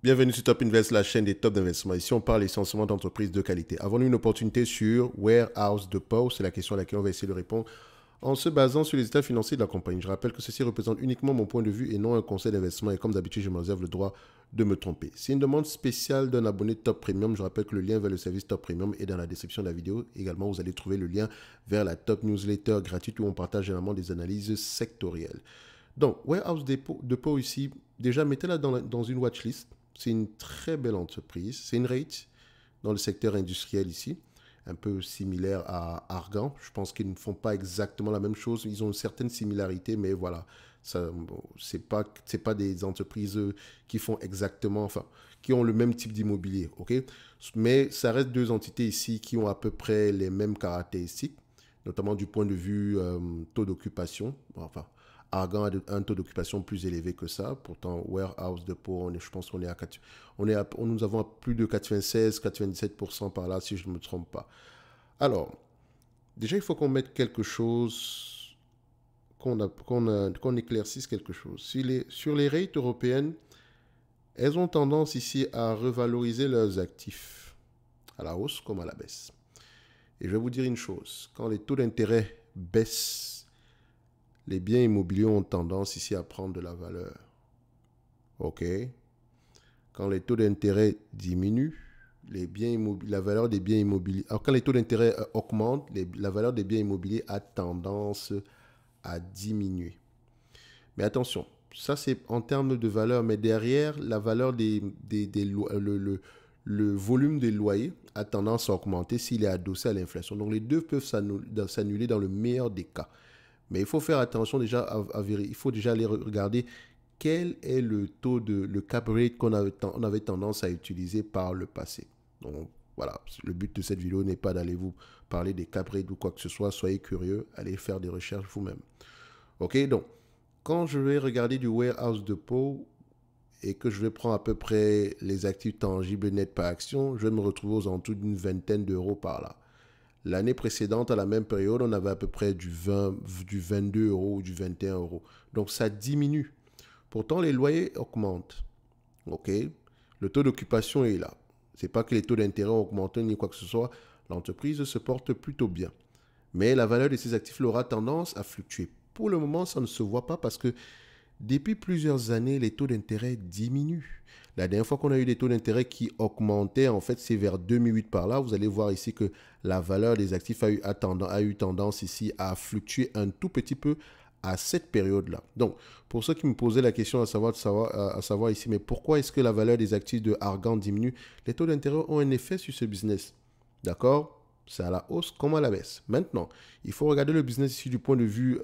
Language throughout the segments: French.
Bienvenue sur Top Invest, la chaîne des tops d'investissement. Ici, on parle essentiellement d'entreprises de qualité. Avons-nous une opportunité sur Warehouse Depot? C'est la question à laquelle on va essayer de répondre en se basant sur les états financiers de la compagnie. Je rappelle que ceci représente uniquement mon point de vue et non un conseil d'investissement. Et comme d'habitude, je me réserve le droit de me tromper. C'est une demande spéciale d'un abonné Top Premium. Je rappelle que le lien vers le service Top Premium est dans la description de la vidéo. Également, vous allez trouver le lien vers la Top Newsletter gratuite où on partage généralement des analyses sectorielles. Donc, Warehouse Depot ici, déjà, mettez-la dans une watchlist. C'est une très belle entreprise. C'est une rate dans le secteur industriel ici, un peu similaire à Argan. Je pense qu'ils ne font pas exactement la même chose. Ils ont une certaine similarité, mais voilà, c'est pas des entreprises qui font exactement, enfin, qui ont le même type d'immobilier, ok? Mais ça reste deux entités ici qui ont à peu près les mêmes caractéristiques, notamment du point de vue taux d'occupation, enfin. Argan a un taux d'occupation plus élevé que ça. Pourtant, Warehouse Depot, je pense qu'on est à 4, nous avons plus de 96-97% par là, si je ne me trompe pas. Alors, déjà, il faut qu'on mette quelque chose, qu'on éclaircisse quelque chose. Sur les rates européennes, elles ont tendance ici à revaloriser leurs actifs, à la hausse comme à la baisse. Et je vais vous dire une chose, quand les taux d'intérêt baissent, les biens immobiliers ont tendance ici à prendre de la valeur. OK? Quand les taux d'intérêt diminuent, la valeur des biens immobiliers... Alors, quand les taux d'intérêt augmentent, la valeur des biens immobiliers a tendance à diminuer. Mais attention, ça c'est en termes de valeur, mais derrière, la valeur le volume des loyers a tendance à augmenter s'il est adossé à l'inflation. Donc, les deux peuvent s'annuler dans le meilleur des cas. Mais il faut faire attention déjà à vérifier. Il faut déjà aller regarder quel est le taux le cap rate qu'on avait tendance à utiliser par le passé. Donc voilà, le but de cette vidéo n'est pas d'aller vous parler des cap rates ou quoi que ce soit. Soyez curieux, allez faire des recherches vous-même. Ok, donc quand je vais regarder du Warehouse Depot et que je vais prendre à peu près les actifs tangibles nets par action, je vais me retrouver aux alentours d'une vingtaine d'euros par là. L'année précédente, à la même période, on avait à peu près du 22 euros ou du 21 euros. Donc, ça diminue. Pourtant, les loyers augmentent. OK? Le taux d'occupation est là. Ce n'est pas que les taux d'intérêt ont augmenté ni quoi que ce soit. L'entreprise se porte plutôt bien. Mais la valeur de ces actifs aura tendance à fluctuer. Pour le moment, ça ne se voit pas parce que depuis plusieurs années, les taux d'intérêt diminuent. La dernière fois qu'on a eu des taux d'intérêt qui augmentaient, en fait, c'est vers 2008 par là. Vous allez voir ici que la valeur des actifs a eu tendance ici à fluctuer un tout petit peu à cette période-là. Donc, pour ceux qui me posaient la question à savoir ici, mais pourquoi est-ce que la valeur des actifs de Argan diminue? Les taux d'intérêt ont un effet sur ce business. D'accord? C'est à la hausse comme à la baisse. Maintenant, il faut regarder le business ici du point de vue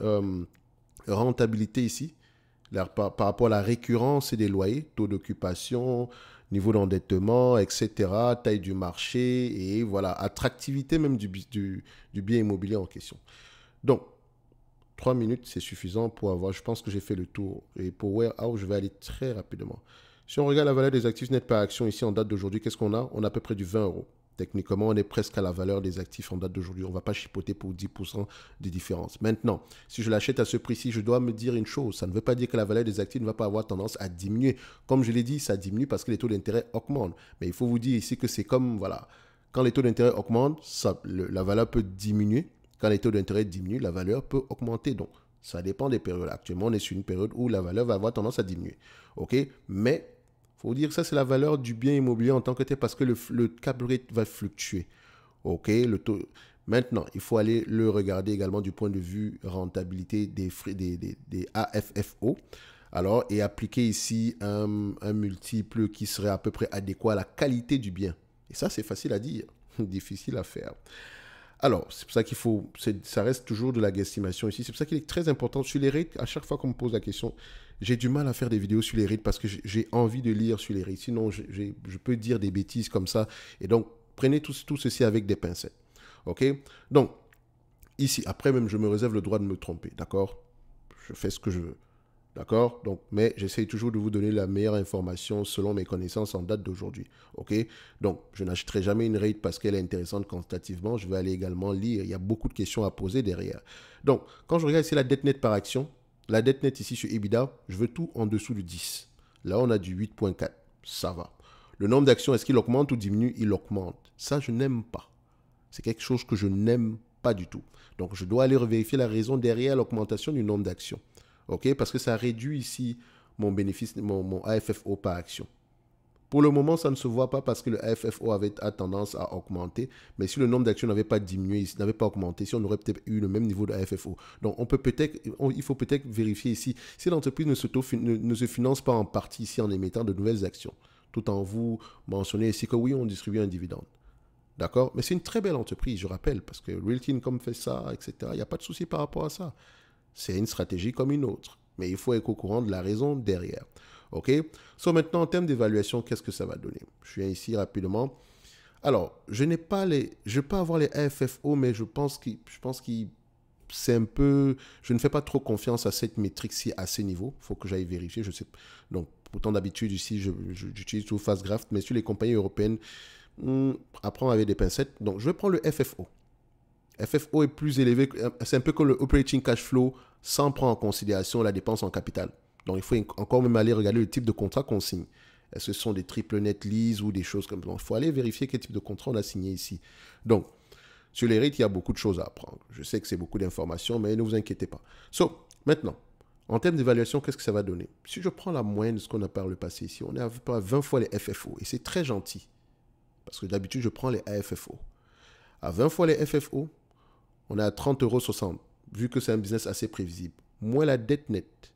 rentabilité ici. Par rapport à la récurrence des loyers, taux d'occupation, niveau d'endettement, etc., taille du marché et voilà, attractivité même du bien immobilier en question. Donc, 3 minutes, c'est suffisant pour avoir, je pense que j'ai fait le tour. Et pour Warehouse, je vais aller très rapidement. Si on regarde la valeur des actifs nets par action ici en date d'aujourd'hui, qu'est-ce qu'on a? On a à peu près du 20 euros. Techniquement, on est presque à la valeur des actifs en date d'aujourd'hui. On ne va pas chipoter pour 10% de différence. Maintenant, si je l'achète à ce prix-ci, je dois me dire une chose. Ça ne veut pas dire que la valeur des actifs ne va pas avoir tendance à diminuer. Comme je l'ai dit, ça diminue parce que les taux d'intérêt augmentent. Mais il faut vous dire ici que c'est comme, voilà, quand les taux d'intérêt augmentent, la valeur peut diminuer. Quand les taux d'intérêt diminuent, la valeur peut augmenter. Donc, ça dépend des périodes. Actuellement, on est sur une période où la valeur va avoir tendance à diminuer. OK? Mais il faut dire que ça, c'est la valeur du bien immobilier en tant que tel parce que le cap rate va fluctuer. OK, le taux. Maintenant, il faut aller le regarder également du point de vue rentabilité des AFFO. Alors, et appliquer ici un multiple qui serait à peu près adéquat à la qualité du bien. Et ça, c'est facile à dire, difficile à faire. Alors, c'est pour ça qu'il faut, ça reste toujours de la guesstimation ici. C'est pour ça qu'il est très important sur les rates. À chaque fois qu'on me pose la question, j'ai du mal à faire des vidéos sur les rates parce que j'ai envie de lire sur les rates. Sinon, je peux dire des bêtises comme ça. Et donc, prenez tout ceci avec des pincettes. OK? Donc, ici, après même, je me réserve le droit de me tromper. D'accord? Je fais ce que je veux. D'accord? Donc, mais j'essaye toujours de vous donner la meilleure information selon mes connaissances en date d'aujourd'hui. OK? Donc, je n'achèterai jamais une rate parce qu'elle est intéressante quantitativement. Je vais aller également lire. Il y a beaucoup de questions à poser derrière. Donc, quand je regarde ici la dette nette par action, la dette nette ici sur EBITDA, je veux tout en dessous de 10. Là, on a du 8.4. ça va. Le nombre d'actions, est-ce qu'il augmente ou diminue? Il augmente. Ça, je n'aime pas. C'est quelque chose que je n'aime pas du tout. Donc, je dois aller vérifier la raison derrière l'augmentation du nombre d'actions. OK? Parce que ça réduit ici mon bénéfice, mon AFFO par action. Pour le moment, ça ne se voit pas parce que le AFFO a tendance à augmenter. Mais si le nombre d'actions n'avait pas diminué, n'avait pas augmenté, si on aurait peut-être eu le même niveau de AFFO. Donc, il faut peut-être vérifier ici si l'entreprise ne se finance pas en partie ici en émettant de nouvelles actions. Tout en vous mentionnant ici que oui, on distribue un dividende. D'accord? Mais c'est une très belle entreprise, je rappelle, parce que Realty Income fait ça, etc. Il n'y a pas de souci par rapport à ça. C'est une stratégie comme une autre. Mais il faut être au courant de la raison derrière. OK? So, maintenant, en termes d'évaluation, qu'est-ce que ça va donner? Je viens ici rapidement. Alors, je peux avoir les AFFO, mais je pense que c'est un peu... Je ne fais pas trop confiance à cette métrique-ci à ce niveau. Il faut que j'aille vérifier. Je sais. Donc, pourtant, d'habitude, ici, j'utilise tout Fastgraph, mais sur les compagnies européennes, apprendre avec des pincettes. Donc, je vais prendre le FFO. FFO est plus élevé, c'est un peu comme le operating cash flow sans prendre en considération la dépense en capital. Donc, il faut encore même aller regarder le type de contrat qu'on signe. Est-ce que ce sont des triple net lease ou des choses comme ça? Il faut aller vérifier quel type de contrat on a signé ici. Donc, sur les rates, il y a beaucoup de choses à apprendre. Je sais que c'est beaucoup d'informations, mais ne vous inquiétez pas. So, maintenant, en termes d'évaluation, qu'est-ce que ça va donner? Si je prends la moyenne de ce qu'on a par le passé ici, on est à peu près 20 fois les FFO. Et c'est très gentil. Parce que d'habitude, je prends les AFFO. À 20 fois les FFO, on est à 30,60 €, vu que c'est un business assez prévisible. Moins la dette nette.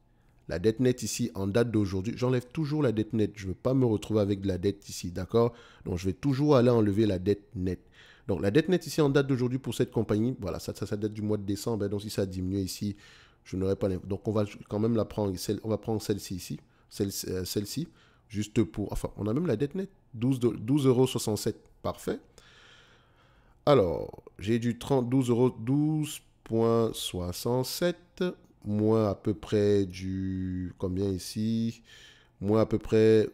La dette nette ici, en date d'aujourd'hui, j'enlève toujours la dette nette. Je ne veux pas me retrouver avec de la dette ici, d'accord? Donc, je vais toujours aller enlever la dette nette. Donc, la dette nette ici, en date d'aujourd'hui pour cette compagnie, voilà, ça date du mois de décembre. Donc, si ça diminue ici, je n'aurai pas... Donc, on va quand même la prendre. On va prendre celle-ci ici. Celle-ci, juste pour... Enfin, on a même la dette nette. 12,67 €. Parfait. Alors, j'ai du 12,67 €, moins à peu près du... Combien ici? Moins à peu près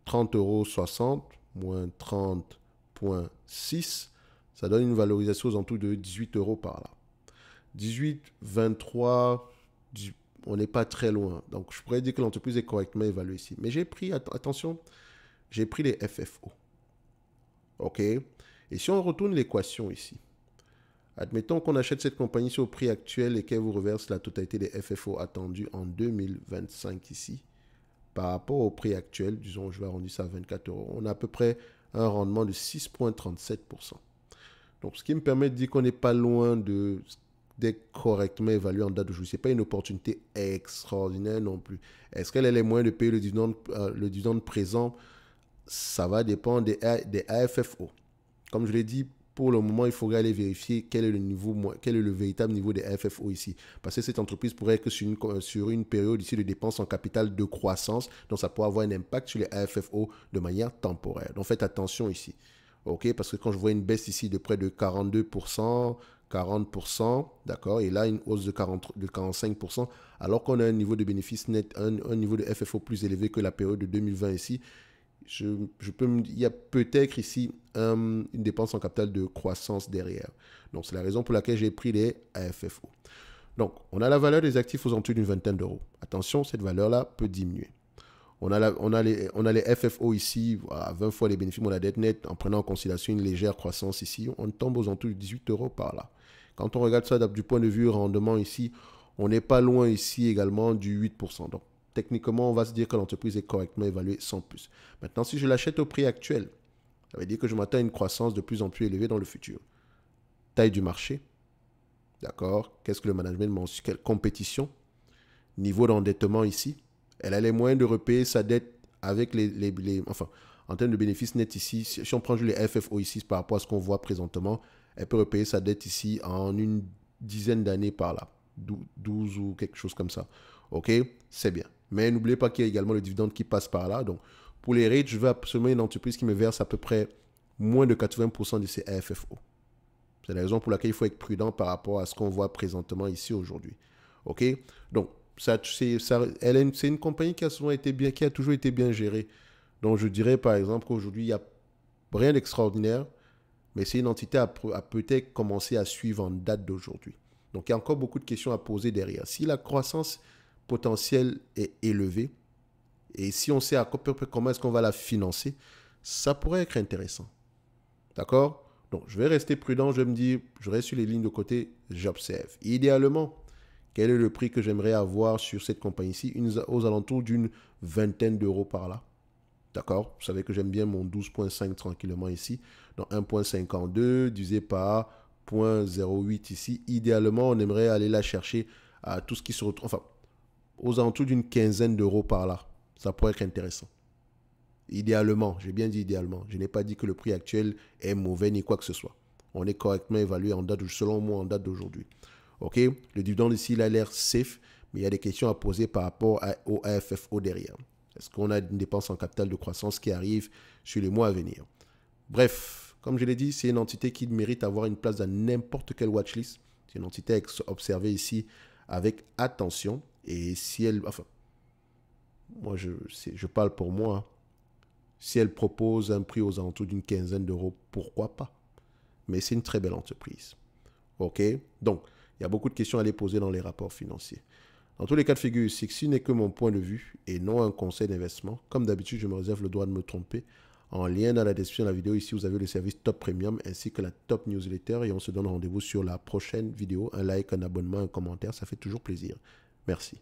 30,60 €, moins 30,6. Ça donne une valorisation aux alentours de 18 € par là. 18, 23, on n'est pas très loin. Donc, je pourrais dire que l'entreprise est correctement évaluée ici. Mais j'ai pris, attention, j'ai pris les FFO. OK? Et si on retourne l'équation ici, admettons qu'on achète cette compagnie sur le prix actuel et qu'elle vous reverse la totalité des FFO attendus en 2025 ici, par rapport au prix actuel, disons, je vais arrondir ça à 24 €, on a à peu près un rendement de 6,37%. Donc, ce qui me permet de dire qu'on n'est pas loin d'être correctement évalué en date d'aujourd'hui. Ce n'est pas une opportunité extraordinaire non plus. Est-ce qu'elle a les moyens de payer le dividende présent? Ça va dépendre des AFFO. Comme je l'ai dit, pour le moment, il faudrait aller vérifier quel est le véritable niveau des AFFO ici. Parce que cette entreprise pourrait être sur une période ici de dépenses en capital de croissance. Donc, ça pourrait avoir un impact sur les AFFO de manière temporaire. Donc, faites attention ici. OK? Parce que quand je vois une baisse ici de près de 42%, 40%, d'accord? Et là, une hausse de 45%, alors qu'on a un niveau de bénéfice net, un niveau de FFO plus élevé que la période de 2020 ici. Il y a peut-être ici une dépense en capital de croissance derrière. Donc, c'est la raison pour laquelle j'ai pris les AFFO. Donc, on a la valeur des actifs aux alentours d'une vingtaine d'euros. Attention, cette valeur-là peut diminuer. On a les FFO ici, à 20 fois les bénéfices de la dette nette, en prenant en considération une légère croissance ici. On tombe aux alentours de 18 € par là. Quand on regarde ça du point de vue rendement ici, on n'est pas loin ici également du 8%. Donc, techniquement, on va se dire que l'entreprise est correctement évaluée sans plus. Maintenant, si je l'achète au prix actuel, ça veut dire que je m'attends à une croissance de plus en plus élevée dans le futur. Taille du marché, d'accord? Qu'est-ce que le management mentionne? Quelle compétition? Niveau d'endettement ici. Elle a les moyens de repayer sa dette avec enfin, en termes de bénéfices nets ici, si on prend juste les FFO ici par rapport à ce qu'on voit présentement, elle peut repayer sa dette ici en une dizaine d'années par là. 12 ou quelque chose comme ça. OK? C'est bien. Mais n'oubliez pas qu'il y a également le dividende qui passe par là. Donc, pour les rates, je veux absolument une entreprise qui me verse à peu près moins de 80% de ses AFFO. C'est la raison pour laquelle il faut être prudent par rapport à ce qu'on voit présentement ici aujourd'hui. OK? Donc, c'est une compagnie qui a toujours été bien gérée. Donc, je dirais par exemple qu'aujourd'hui, il n'y a rien d'extraordinaire, mais c'est une entité à peut-être commencer à suivre en date d'aujourd'hui. Donc, il y a encore beaucoup de questions à poser derrière. Si la croissance potentielle est élevée, Et si on sait à peu près comment est-ce qu'on va la financer, ça pourrait être intéressant. D'accord? Donc, je vais rester prudent. Je vais me dire, je reste sur les lignes de côté, j'observe. Idéalement, quel est le prix que j'aimerais avoir sur cette compagnie-ci? Aux alentours d'une vingtaine d'euros par là. D'accord? Vous savez que j'aime bien mon 12,5 tranquillement ici. Donc 1,52 divisé par 0,08 ici. Idéalement, on aimerait aller la chercher à tout ce qui se retrouve, enfin, aux alentours d'une quinzaine d'euros par là. Ça pourrait être intéressant. Idéalement, j'ai bien dit idéalement. Je n'ai pas dit que le prix actuel est mauvais ni quoi que ce soit. On est correctement évalué en date, selon moi, en date d'aujourd'hui. OK? Le dividende ici, il a l'air safe, mais il y a des questions à poser par rapport au AFFO derrière. Est-ce qu'on a une dépense en capital de croissance qui arrive sur les mois à venir? Bref, comme je l'ai dit, c'est une entité qui mérite d'avoir une place dans n'importe quelle watchlist. C'est une entité à observer ici avec attention. Et si elle... Enfin, moi, je parle pour moi. Hein. Si elle propose un prix aux alentours d'une quinzaine d'euros, pourquoi pas? Mais c'est une très belle entreprise. OK? Donc, il y a beaucoup de questions à les poser dans les rapports financiers. Dans tous les cas de figure, ceci n'est que mon point de vue et non un conseil d'investissement. Comme d'habitude, je me réserve le droit de me tromper. En lien dans la description de la vidéo, ici, vous avez le service Top Premium ainsi que la Top Newsletter. Et on se donne rendez-vous sur la prochaine vidéo. Un like, un abonnement, un commentaire, ça fait toujours plaisir. Merci.